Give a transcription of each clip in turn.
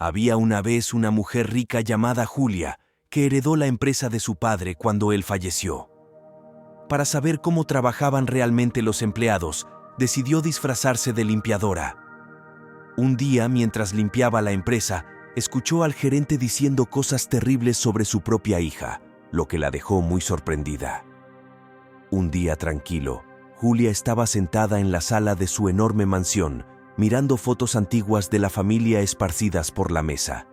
Había una vez una mujer rica llamada Julia, que heredó la empresa de su padre cuando él falleció. Para saber cómo trabajaban realmente los empleados, decidió disfrazarse de limpiadora. Un día, mientras limpiaba la empresa, escuchó al gerente diciendo cosas terribles sobre su propia hija, lo que la dejó muy sorprendida. Un día tranquilo, Julia estaba sentada en la sala de su enorme mansión, mirando fotos antiguas de la familia esparcidas por la mesa.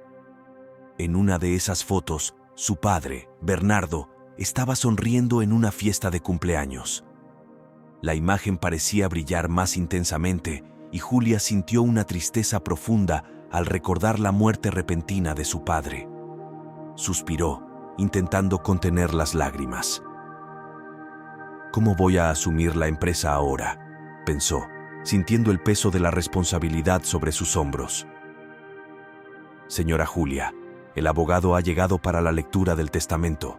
En una de esas fotos, su padre, Bernardo, estaba sonriendo en una fiesta de cumpleaños. La imagen parecía brillar más intensamente y Julia sintió una tristeza profunda al recordar la muerte repentina de su padre. Suspiró, intentando contener las lágrimas. ¿Cómo voy a asumir la empresa ahora?, pensó, sintiendo el peso de la responsabilidad sobre sus hombros. Señora Julia, el abogado ha llegado para la lectura del testamento,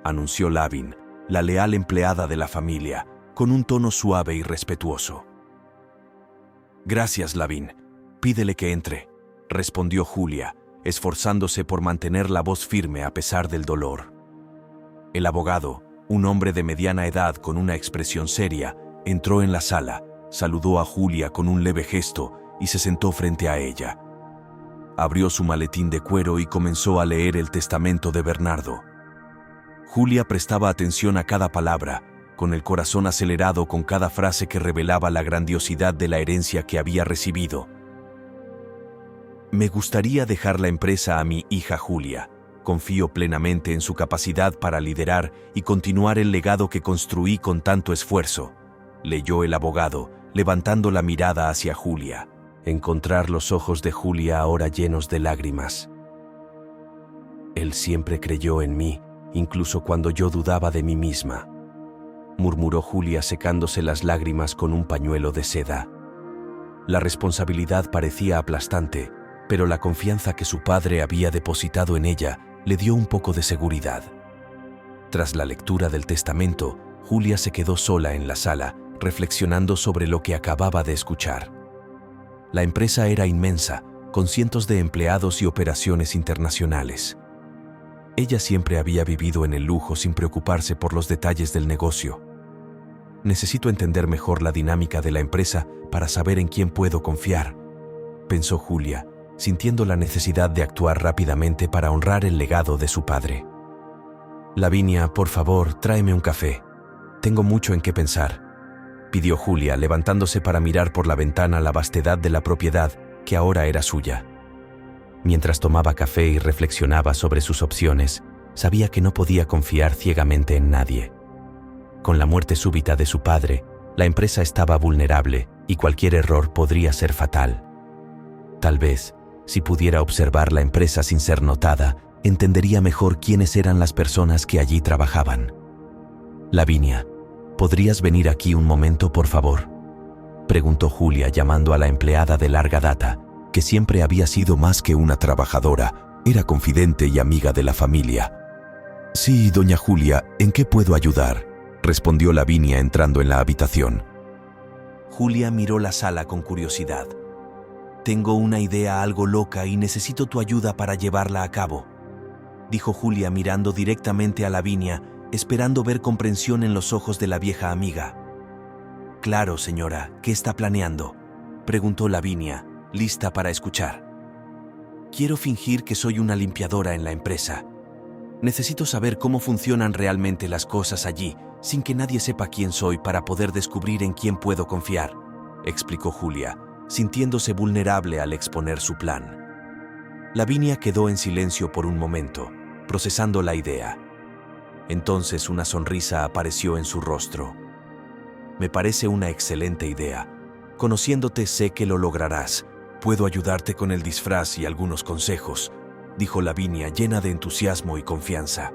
anunció Lavin, la leal empleada de la familia, con un tono suave y respetuoso. Gracias, Lavin. Pídele que entre, respondió Julia, esforzándose por mantener la voz firme a pesar del dolor. El abogado, un hombre de mediana edad con una expresión seria, entró en la sala, saludó a Julia con un leve gesto y se sentó frente a ella. Abrió su maletín de cuero y comenzó a leer el testamento de Bernardo. Julia prestaba atención a cada palabra, con el corazón acelerado con cada frase que revelaba la grandiosidad de la herencia que había recibido. Me gustaría dejar la empresa a mi hija Julia. Confío plenamente en su capacidad para liderar y continuar el legado que construí con tanto esfuerzo, leyó el abogado, levantando la mirada hacia Julia. Encontrar los ojos de Julia ahora llenos de lágrimas. Él siempre creyó en mí, incluso cuando yo dudaba de mí misma, murmuró Julia secándose las lágrimas con un pañuelo de seda. La responsabilidad parecía aplastante, pero la confianza que su padre había depositado en ella le dio un poco de seguridad. Tras la lectura del testamento, Julia se quedó sola en la sala, reflexionando sobre lo que acababa de escuchar. La empresa era inmensa, con cientos de empleados y operaciones internacionales. Ella siempre había vivido en el lujo sin preocuparse por los detalles del negocio. Necesito entender mejor la dinámica de la empresa para saber en quién puedo confiar, pensó Julia, sintiendo la necesidad de actuar rápidamente para honrar el legado de su padre. Lavinia, por favor, tráeme un café. Tengo mucho en qué pensar, pidió Julia, levantándose para mirar por la ventana la vastedad de la propiedad que ahora era suya. Mientras tomaba café y reflexionaba sobre sus opciones, sabía que no podía confiar ciegamente en nadie. Con la muerte súbita de su padre, la empresa estaba vulnerable y cualquier error podría ser fatal. Tal vez, si pudiera observar la empresa sin ser notada, entendería mejor quiénes eran las personas que allí trabajaban. Lavinia, ¿podrías venir aquí un momento, por favor?, preguntó Julia llamando a la empleada de larga data, que siempre había sido más que una trabajadora, era confidente y amiga de la familia. Sí, doña Julia, ¿en qué puedo ayudar?, respondió Lavinia entrando en la habitación. Julia miró la sala con curiosidad. Tengo una idea algo loca y necesito tu ayuda para llevarla a cabo, dijo Julia mirando directamente a Lavinia, esperando ver comprensión en los ojos de la vieja amiga. Claro, señora, ¿qué está planeando?, preguntó Lavinia, lista para escuchar. Quiero fingir que soy una limpiadora en la empresa. Necesito saber cómo funcionan realmente las cosas allí, sin que nadie sepa quién soy para poder descubrir en quién puedo confiar, explicó Julia, sintiéndose vulnerable al exponer su plan. Lavinia quedó en silencio por un momento, procesando la idea. Entonces una sonrisa apareció en su rostro. Me parece una excelente idea. Conociéndote sé que lo lograrás. Puedo ayudarte con el disfraz y algunos consejos, dijo Lavinia llena de entusiasmo y confianza.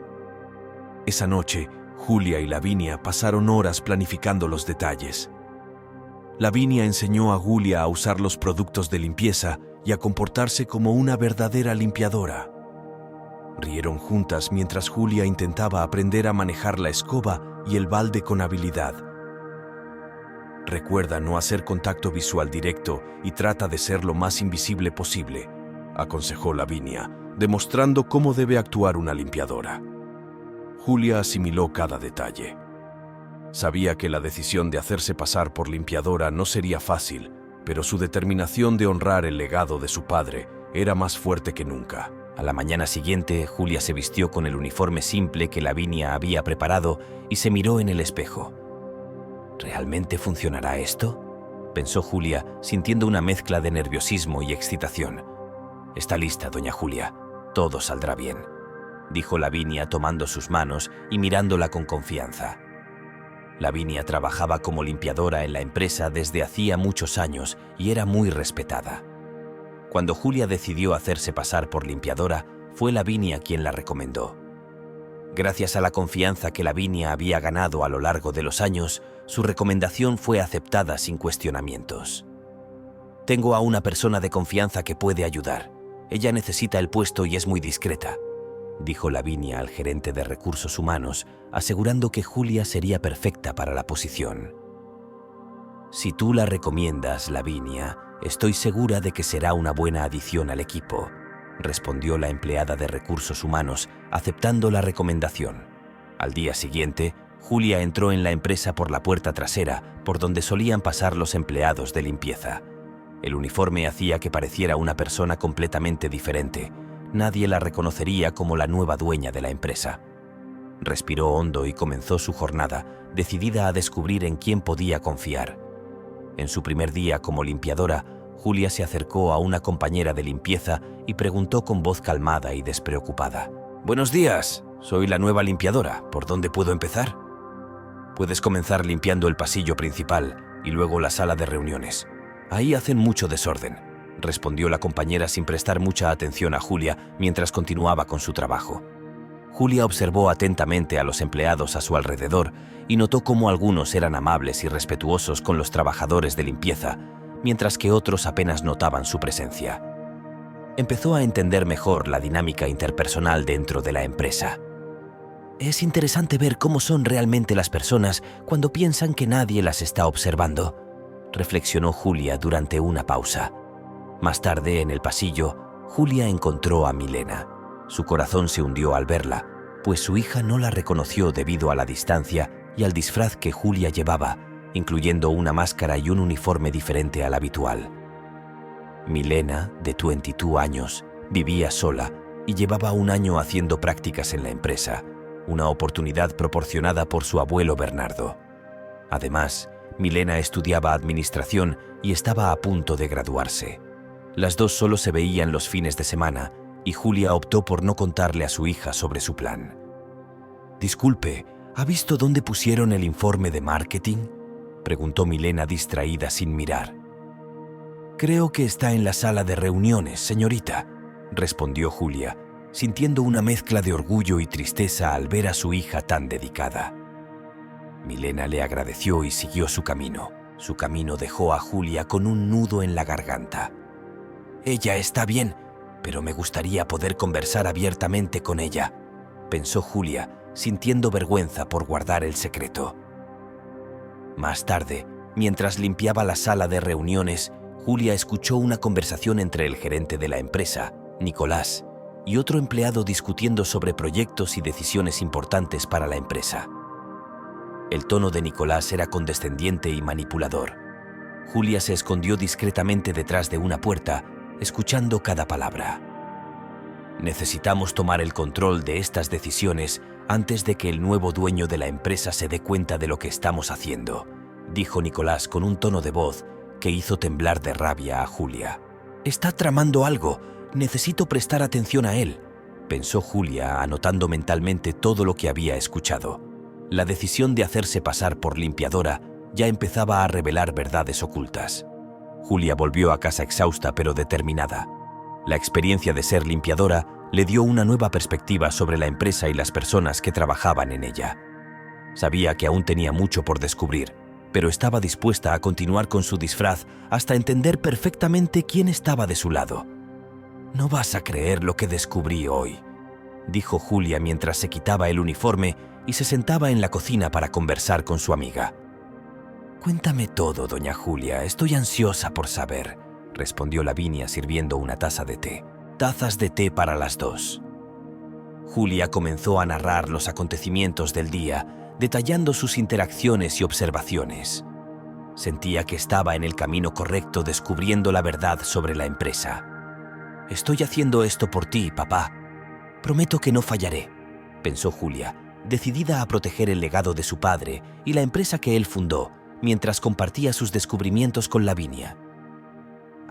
Esa noche, Julia y Lavinia pasaron horas planificando los detalles. Lavinia enseñó a Julia a usar los productos de limpieza y a comportarse como una verdadera limpiadora. Rieron juntas mientras Julia intentaba aprender a manejar la escoba y el balde con habilidad. Recuerda no hacer contacto visual directo y trata de ser lo más invisible posible, aconsejó Lavinia, demostrando cómo debe actuar una limpiadora. Julia asimiló cada detalle. Sabía que la decisión de hacerse pasar por limpiadora no sería fácil, pero su determinación de honrar el legado de su padre era más fuerte que nunca. A la mañana siguiente, Julia se vistió con el uniforme simple que Lavinia había preparado y se miró en el espejo. ¿Realmente funcionará esto?, pensó Julia, sintiendo una mezcla de nerviosismo y excitación. «Está lista, doña Julia. Todo saldrá bien», dijo Lavinia tomando sus manos y mirándola con confianza. Lavinia trabajaba como limpiadora en la empresa desde hacía muchos años y era muy respetada. Cuando Julia decidió hacerse pasar por limpiadora, fue Lavinia quien la recomendó. Gracias a la confianza que Lavinia había ganado a lo largo de los años, su recomendación fue aceptada sin cuestionamientos. «Tengo a una persona de confianza que puede ayudar. Ella necesita el puesto y es muy discreta», dijo Lavinia al gerente de recursos humanos, asegurando que Julia sería perfecta para la posición. «Si tú la recomiendas, Lavinia, estoy segura de que será una buena adición al equipo», respondió la empleada de recursos humanos, aceptando la recomendación. Al día siguiente, Julia entró en la empresa por la puerta trasera, por donde solían pasar los empleados de limpieza. El uniforme hacía que pareciera una persona completamente diferente. Nadie la reconocería como la nueva dueña de la empresa. Respiró hondo y comenzó su jornada, decidida a descubrir en quién podía confiar. En su primer día como limpiadora, Julia se acercó a una compañera de limpieza y preguntó con voz calmada y despreocupada. «Buenos días, soy la nueva limpiadora. ¿Por dónde puedo empezar?» «Puedes comenzar limpiando el pasillo principal y luego la sala de reuniones. Ahí hacen mucho desorden», respondió la compañera sin prestar mucha atención a Julia mientras continuaba con su trabajo. Julia observó atentamente a los empleados a su alrededor y notó cómo algunos eran amables y respetuosos con los trabajadores de limpieza, mientras que otros apenas notaban su presencia. Empezó a entender mejor la dinámica interpersonal dentro de la empresa. «Es interesante ver cómo son realmente las personas cuando piensan que nadie las está observando», reflexionó Julia durante una pausa. Más tarde, en el pasillo, Julia encontró a Milena. Su corazón se hundió al verla, pues su hija no la reconoció debido a la distancia y al disfraz que Julia llevaba, incluyendo una máscara y un uniforme diferente al habitual. Milena, de 22 años, vivía sola y llevaba un año haciendo prácticas en la empresa, una oportunidad proporcionada por su abuelo Bernardo. Además, Milena estudiaba administración y estaba a punto de graduarse. Las dos solo se veían los fines de semana y Julia optó por no contarle a su hija sobre su plan. «Disculpe, ¿ha visto dónde pusieron el informe de marketing?», preguntó Milena distraída sin mirar. «Creo que está en la sala de reuniones, señorita», respondió Julia, sintiendo una mezcla de orgullo y tristeza al ver a su hija tan dedicada. Milena le agradeció y siguió su camino. Su camino dejó a Julia con un nudo en la garganta. «Ella está bien, pero me gustaría poder conversar abiertamente con ella», pensó Julia, sintiendo vergüenza por guardar el secreto. Más tarde, mientras limpiaba la sala de reuniones, Julia escuchó una conversación entre el gerente de la empresa, Nicolás, y otro empleado discutiendo sobre proyectos y decisiones importantes para la empresa. El tono de Nicolás era condescendiente y manipulador. Julia se escondió discretamente detrás de una puerta, escuchando cada palabra. «Necesitamos tomar el control de estas decisiones antes de que el nuevo dueño de la empresa se dé cuenta de lo que estamos haciendo», dijo Nicolás con un tono de voz que hizo temblar de rabia a Julia. «Está tramando algo. Necesito prestar atención a él», pensó Julia, anotando mentalmente todo lo que había escuchado. La decisión de hacerse pasar por limpiadora ya empezaba a revelar verdades ocultas. Julia volvió a casa exhausta pero determinada. La experiencia de ser limpiadora le dio una nueva perspectiva sobre la empresa y las personas que trabajaban en ella. Sabía que aún tenía mucho por descubrir, pero estaba dispuesta a continuar con su disfraz hasta entender perfectamente quién estaba de su lado. «No vas a creer lo que descubrí hoy», dijo Julia mientras se quitaba el uniforme y se sentaba en la cocina para conversar con su amiga. «Cuéntame todo, doña Julia, estoy ansiosa por saber», respondió Lavinia sirviendo una taza de té. Tazas de té para las 2. Julia comenzó a narrar los acontecimientos del día, detallando sus interacciones y observaciones. Sentía que estaba en el camino correcto descubriendo la verdad sobre la empresa. «Estoy haciendo esto por ti, papá. Prometo que no fallaré», pensó Julia, decidida a proteger el legado de su padre y la empresa que él fundó, mientras compartía sus descubrimientos con Lavinia.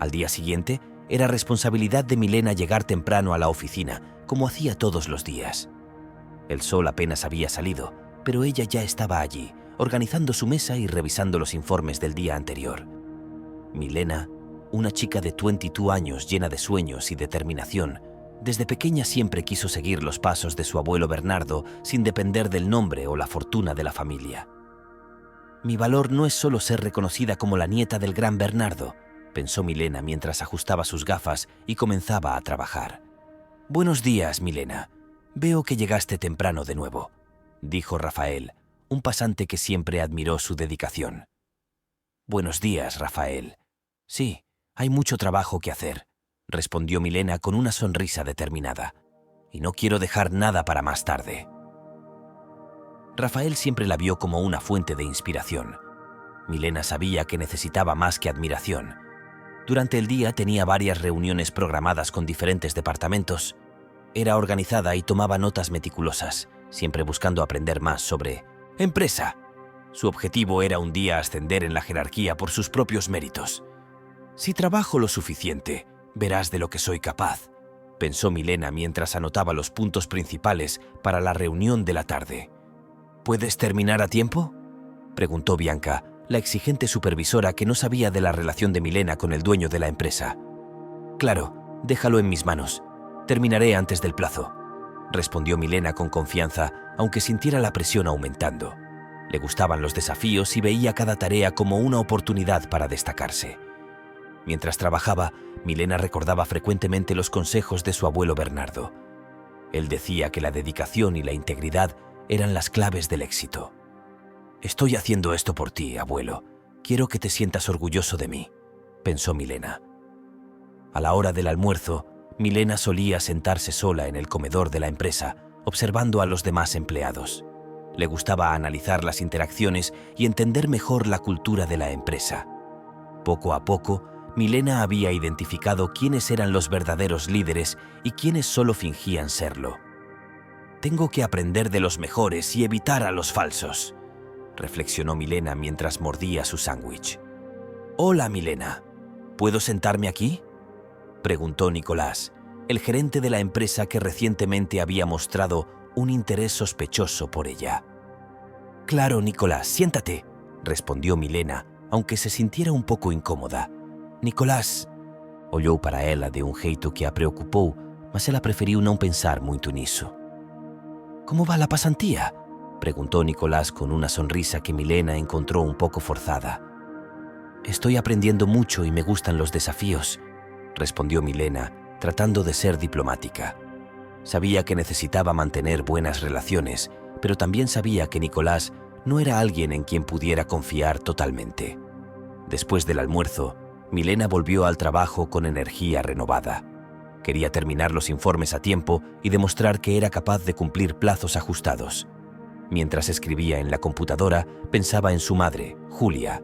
Al día siguiente, era responsabilidad de Milena llegar temprano a la oficina, como hacía todos los días. El sol apenas había salido, pero ella ya estaba allí, organizando su mesa y revisando los informes del día anterior. Milena, una chica de 22 años llena de sueños y determinación, desde pequeña siempre quiso seguir los pasos de su abuelo Bernardo sin depender del nombre o la fortuna de la familia. «Mi valor no es solo ser reconocida como la nieta del gran Bernardo», pensó Milena mientras ajustaba sus gafas y comenzaba a trabajar. «Buenos días, Milena. Veo que llegaste temprano de nuevo», dijo Rafael, un pasante que siempre admiró su dedicación. «Buenos días, Rafael. Sí, hay mucho trabajo que hacer», respondió Milena con una sonrisa determinada. «Y no quiero dejar nada para más tarde». Rafael siempre la vio como una fuente de inspiración. Milena sabía que necesitaba más que admiración. Durante el día tenía varias reuniones programadas con diferentes departamentos. Era organizada y tomaba notas meticulosas, siempre buscando aprender más sobre empresa. Su objetivo era un día ascender en la jerarquía por sus propios méritos. «Si trabajo lo suficiente, verás de lo que soy capaz», pensó Milena mientras anotaba los puntos principales para la reunión de la tarde. «¿Puedes terminar a tiempo?», preguntó Bianca, la exigente supervisora que no sabía de la relación de Milena con el dueño de la empresa. «Claro, déjalo en mis manos. Terminaré antes del plazo», respondió Milena con confianza, aunque sintiera la presión aumentando. Le gustaban los desafíos y veía cada tarea como una oportunidad para destacarse. Mientras trabajaba, Milena recordaba frecuentemente los consejos de su abuelo Bernardo. Él decía que la dedicación y la integridad eran las claves del éxito. «Estoy haciendo esto por ti, abuelo. Quiero que te sientas orgulloso de mí», pensó Milena. A la hora del almuerzo, Milena solía sentarse sola en el comedor de la empresa, observando a los demás empleados. Le gustaba analizar las interacciones y entender mejor la cultura de la empresa. Poco a poco, Milena había identificado quiénes eran los verdaderos líderes y quiénes solo fingían serlo. «Tengo que aprender de los mejores y evitar a los falsos», reflexionó Milena mientras mordía su sándwich. «Hola, Milena. ¿Puedo sentarme aquí?», preguntó Nicolás, el gerente de la empresa que recientemente había mostrado un interés sospechoso por ella. «Claro, Nicolás, siéntate», respondió Milena, aunque se sintiera un pouco incómoda. «Nicolás», olhou para ela de un jeito que a preocupou, mas ela preferiu não pensar muito nisso. «¿Cómo va la pasantía?», preguntó Nicolás con una sonrisa que Milena encontró un poco forzada. «Estoy aprendiendo mucho y me gustan los desafíos», respondió Milena, tratando de ser diplomática. Sabía que necesitaba mantener buenas relaciones, pero también sabía que Nicolás no era alguien en quien pudiera confiar totalmente. Después del almuerzo, Milena volvió al trabajo con energía renovada. Quería terminar los informes a tiempo y demostrar que era capaz de cumplir plazos ajustados. Mientras escribía en la computadora, pensaba en su madre, Julia.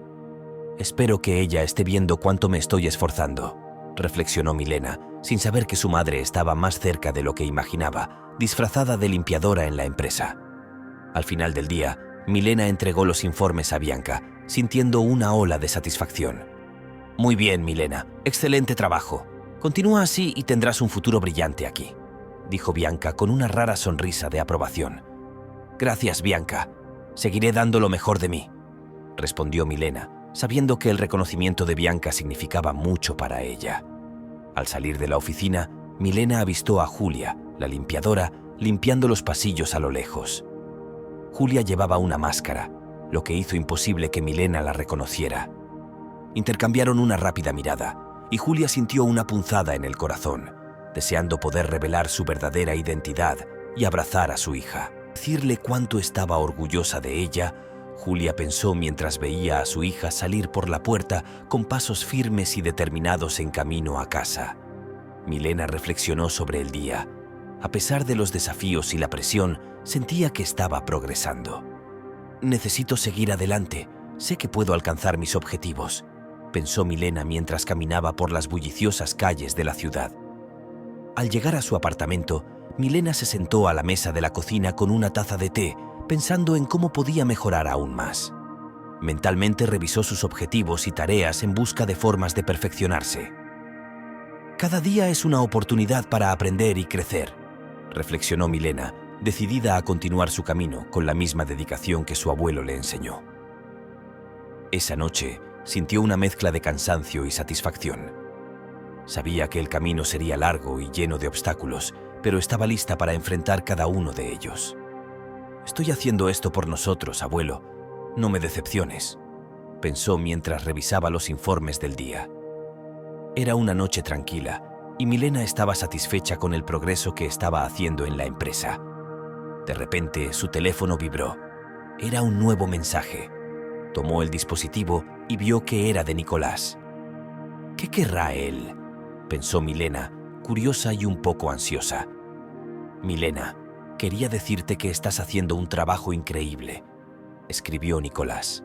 «Espero que ella esté viendo cuánto me estoy esforzando», reflexionó Milena, sin saber que su madre estaba más cerca de lo que imaginaba, disfrazada de limpiadora en la empresa. Al final del día, Milena entregó los informes a Bianca, sintiendo una ola de satisfacción. «Muy bien, Milena. Excelente trabajo. Continúa así y tendrás un futuro brillante aquí», dijo Bianca con una rara sonrisa de aprobación. «Gracias, Bianca. Seguiré dando lo mejor de mí», respondió Milena, sabiendo que el reconocimiento de Bianca significaba mucho para ella. Al salir de la oficina, Milena avistó a Julia, la limpiadora, limpiando los pasillos a lo lejos. Julia llevaba una máscara, lo que hizo imposible que Milena la reconociera. Intercambiaron una rápida mirada, y Julia sintió una punzada en el corazón, deseando poder revelar su verdadera identidad y abrazar a su hija. Decirle cuánto estaba orgullosa de ella, Julia pensó mientras veía a su hija salir por la puerta con pasos firmes y determinados en camino a casa. Milena reflexionó sobre el día. A pesar de los desafíos y la presión, sentía que estaba progresando. Necesito seguir adelante. Sé que puedo alcanzar mis objetivos, pensó Milena mientras caminaba por las bulliciosas calles de la ciudad. Al llegar a su apartamento, Milena se sentó a la mesa de la cocina con una taza de té, pensando en cómo podía mejorar aún más. Mentalmente revisó sus objetivos y tareas en busca de formas de perfeccionarse. Cada día es una oportunidad para aprender y crecer, reflexionó Milena, decidida a continuar su camino con la misma dedicación que su abuelo le enseñó. Esa noche sintió una mezcla de cansancio y satisfacción. Sabía que el camino sería largo y lleno de obstáculos, pero estaba lista para enfrentar cada uno de ellos. «Estoy haciendo esto por nosotros, abuelo. No me decepciones», pensó mientras revisaba los informes del día. Era una noche tranquila y Milena estaba satisfecha con el progreso que estaba haciendo en la empresa. De repente, su teléfono vibró. Era un nuevo mensaje. Tomó el dispositivo y vio que era de Nicolás. «¿Qué querrá él?», pensó Milena, curiosa y un poco ansiosa. «Milena, quería decirte que estás haciendo un trabajo increíble», escribió Nicolás.